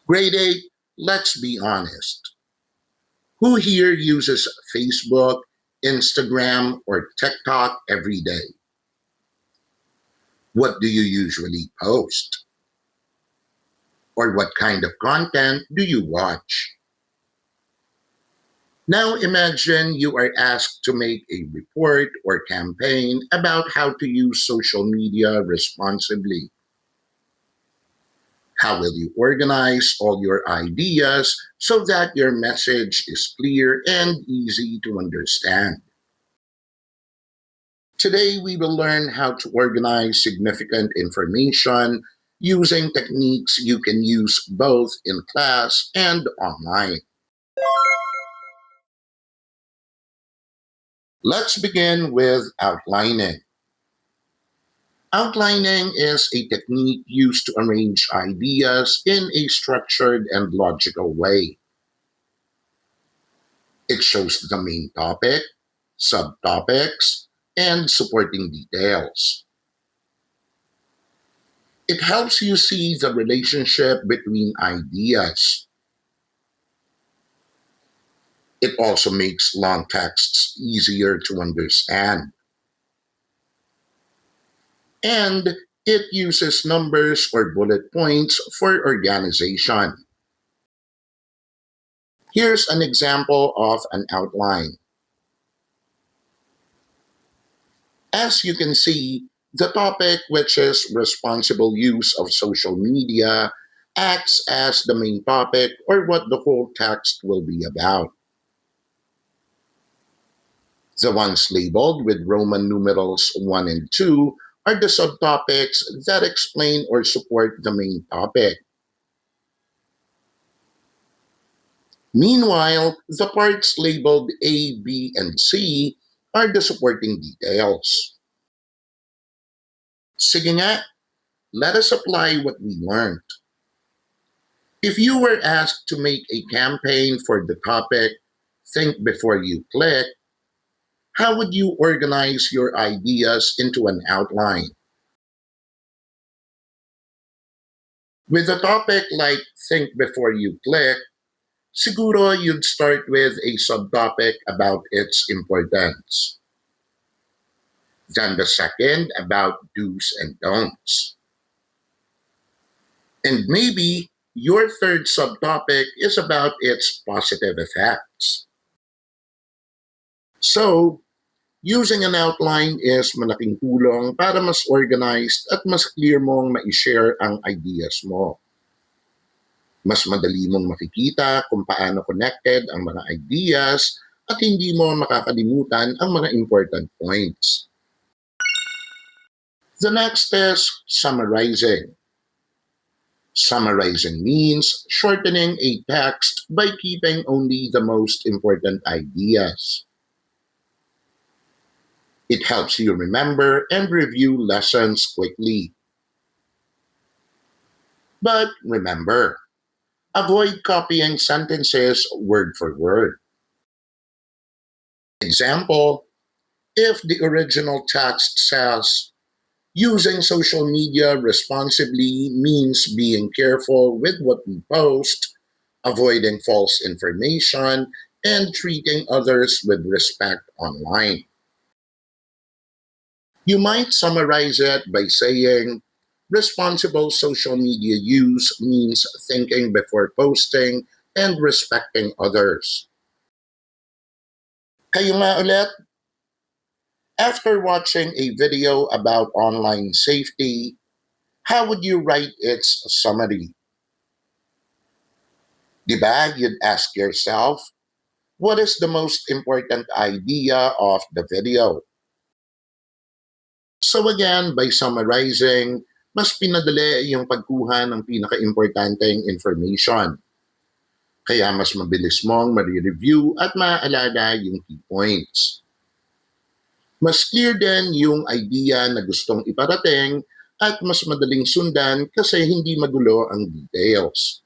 Grade 8, let's be honest. Who here uses Facebook, Instagram, or TikTok every day? What do you usually post? Or what kind of content do you watch? Now imagine you are asked to make a report or campaign about how to use social media responsibly. How will you organize all your ideas so that your message is clear and easy to understand? Today, we will learn how to organize significant information using techniques you can use both in class and online. Let's begin with outlining. Outlining is a technique used to arrange ideas in a structured and logical way. It shows the main topic, subtopics, and supporting details. It helps you see the relationship between ideas. It also makes long texts easier to understand. And it uses numbers or bullet points for organization. Here's an example of an outline. As you can see, the topic, which is responsible use of social media, acts as the main topic or what the whole text will be about. The ones labeled with Roman numerals 1 and 2 are the subtopics that explain or support the main topic. Meanwhile, the parts labeled A, B, and C are the supporting details. Sige nga, let us apply what we learned. If you were asked to make a campaign for the topic, think before you click, how would you organize your ideas into an outline? With a topic like think before you click, siguro you'd start with a subtopic about its importance. Then the second about do's and don'ts. And maybe your third subtopic is about its positive effects. So, using an outline is malaking tulong para mas organized at mas clear mong ma-share ang ideas mo. Mas madali mong makikita kung paano connected ang mga ideas at hindi mo makakalimutan ang mga important points. The next is summarizing. Summarizing means shortening a text by keeping only the most important ideas. It helps you remember and review lessons quickly. But remember, avoid copying sentences word for word. Example, if the original text says, using social media responsibly means being careful with what we post, avoiding false information, and treating others with respect online. You might summarize it by saying, responsible social media use means thinking before posting and respecting others. Kayo nga ulit, after watching a video about online safety, how would you write its summary? Diba, you'd ask yourself, what is the most important idea of the video? So again, by summarizing, mas pinadali yung pagkuha ng pinaka-importanteng information. Kaya mas mabilis mong ma-review at maaalala yung key points. Mas clear din yung idea na gustong iparating at mas madaling sundan kasi hindi magulo ang details.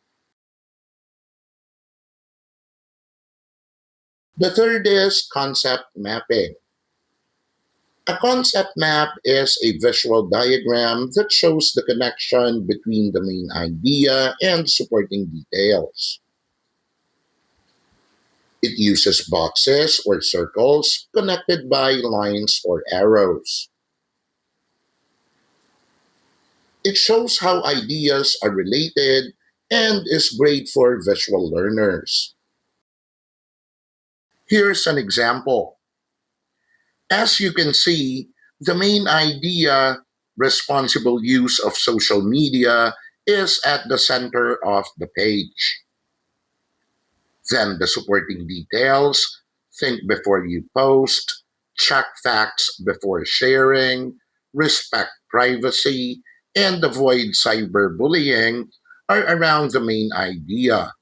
The third is concept mapping. A concept map is a visual diagram that shows the connection between the main idea and supporting details. It uses boxes or circles connected by lines or arrows. It shows how ideas are related and is great for visual learners. Here's an example. As you can see, the main idea, responsible use of social media, is at the center of the page. Then the supporting details, think before you post, check facts before sharing, respect privacy, and avoid cyberbullying are around the main idea.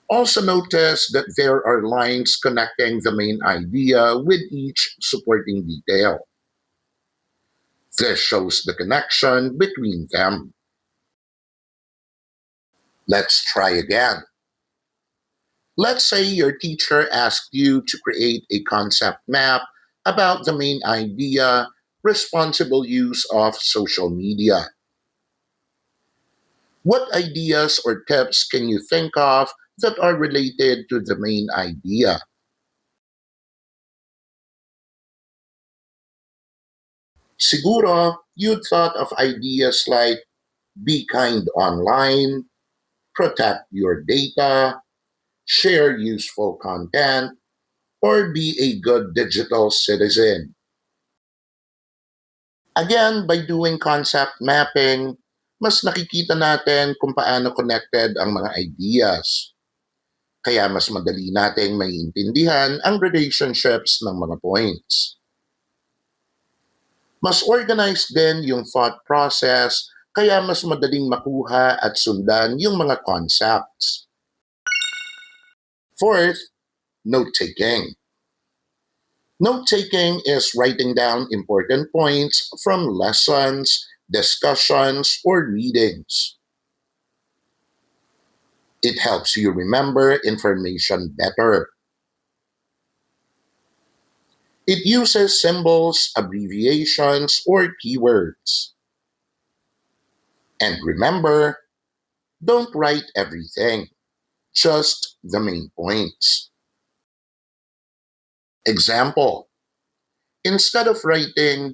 Also notice that there are lines connecting the main idea with each supporting detail. This shows the connection between them. Let's try again. Let's say your teacher asked you to create a concept map about the main idea, responsible use of social media. What ideas or tips can you think of that are related to the main idea? Siguro, you'd thought of ideas like be kind online, protect your data, share useful content, or be a good digital citizen. Again, by doing concept mapping, mas nakikita natin kung paano connected ang mga ideas. Kaya mas madali nating maiintindihan ang relationships ng mga points. Mas organized din yung thought process, kaya mas madaling makuha at sundan yung mga concepts. Fourth, note-taking. Note-taking is writing down important points from lessons, discussions, or readings. It helps you remember information better. It uses symbols, abbreviations, or keywords. And remember, don't write everything, just the main points. Example, instead of writing,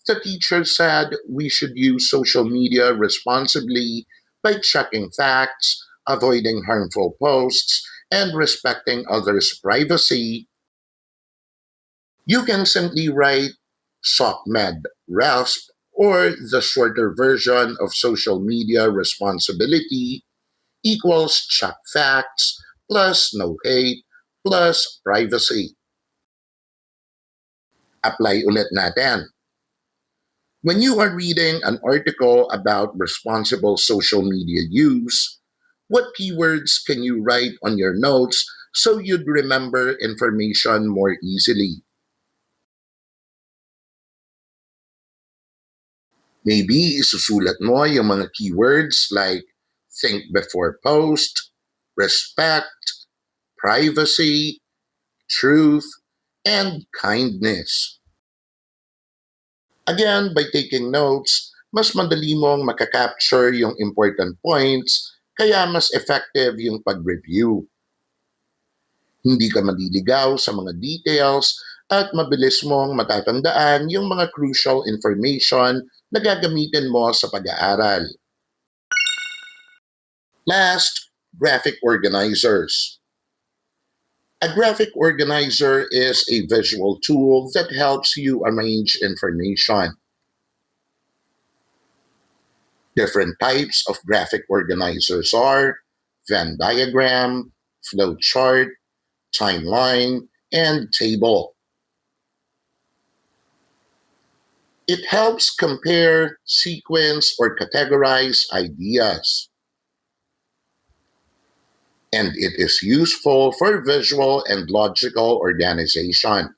the teacher said we should use social media responsibly by checking facts, avoiding harmful posts, and respecting others' privacy, you can simply write SOCMED, RESP, or the shorter version of social media responsibility equals check facts plus no hate plus privacy. Apply ulit natin. When you are reading an article about responsible social media use, what keywords can you write on your notes so you'd remember information more easily? Maybe isusulat mo yung mga keywords like think before post, respect, privacy, truth, and kindness. Again, by taking notes, mas madali mong makakapture yung important points, kaya mas effective yung pag-review. Hindi ka maliligaw sa mga details at mabilis mong matatandaan yung mga crucial information na gagamitin mo sa pag-aaral. Last, graphic organizers. A graphic organizer is a visual tool that helps you arrange information. Different types of graphic organizers are Venn diagram, flow chart, timeline, and table. It helps compare, sequence, or categorize ideas. And it is useful for visual and logical organization.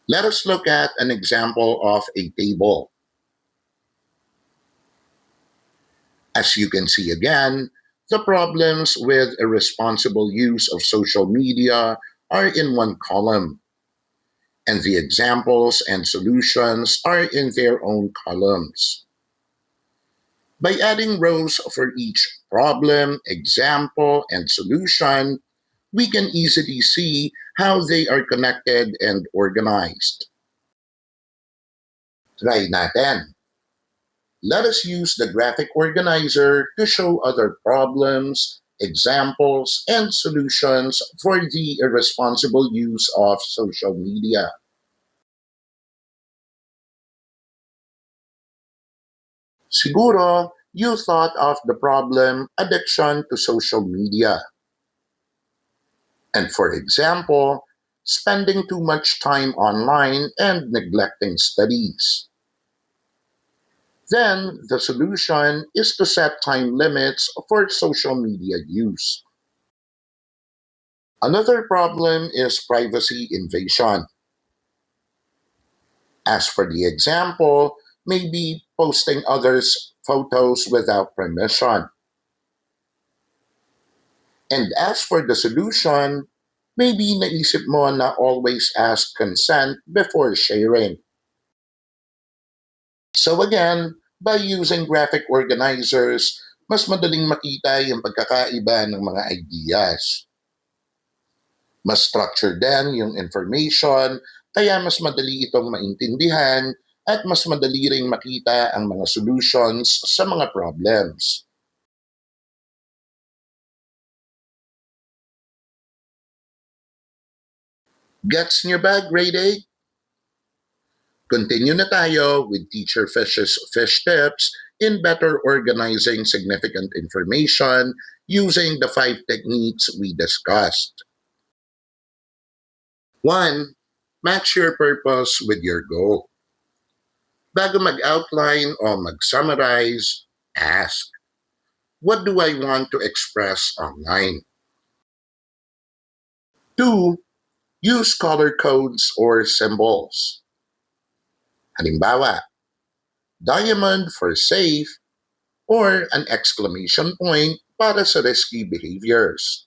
Let us look at an example of a table. As you can see again, the problems with irresponsible use of social media are in one column. And the examples and solutions are in their own columns. By adding rows for each problem, example, and solution, we can easily see how they are connected and organized. Try natin. Let us use the graphic organizer to show other problems, examples, and solutions for the irresponsible use of social media. Siguro, you thought of the problem addiction to social media. And for example, spending too much time online and neglecting studies. Then the solution is to set time limits for social media use. Another problem is privacy invasion. As for the example, maybe posting others' photos without permission. And as for the solution, maybe naisip mo na always ask consent before sharing. So again, by using graphic organizers, mas madaling makita yung pagkakaiba ng mga ideas. Mas structured din yung information, kaya mas madali itong maintindihan at mas madali ring makita ang mga solutions sa mga problems. Gets nyo ba, grade 8? Continue na tayo with Teacher Fish's fish tips in better organizing significant information using the 5 techniques we discussed. 1. Match your purpose with your goal. Bago mag-outline o mag-summarize, ask, what do I want to express online? 2. Use color codes or symbols. Halimbawa, diamond for safe or an exclamation point para sa risky behaviors.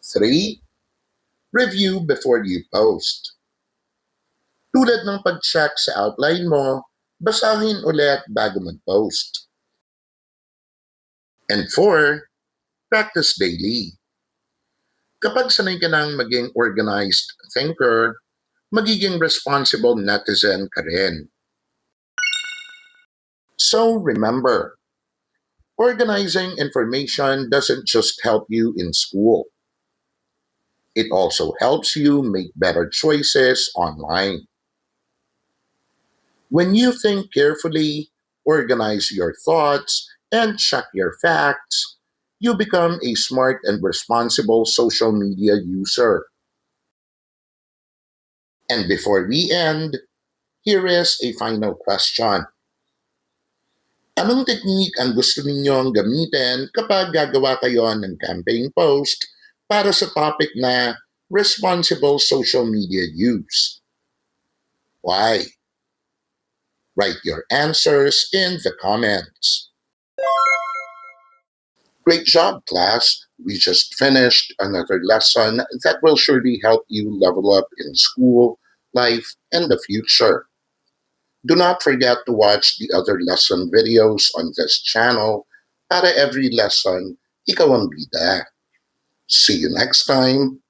3. Review before you post. Tulad ng pag-check sa outline mo, basahin ulit bago mag-post. And 4. Practice daily. Kapag sanay ka ng maging organized thinker, magiging responsible netizen ka rin. So remember, organizing information doesn't just help you in school. It also helps you make better choices online. When you think carefully, organize your thoughts, and check your facts, you become a smart and responsible social media user. And before we end, here is a final question. Anong technique ang gusto ninyong gamitin kapag gagawa kayo ng campaign post para sa topic na responsible social media use? Why? Write your answers in the comments. Great job, class! We just finished another lesson that will surely help you level up in school, life, and the future. Do not forget to watch the other lesson videos on this channel para every lesson, ikaw ang bida. See you next time.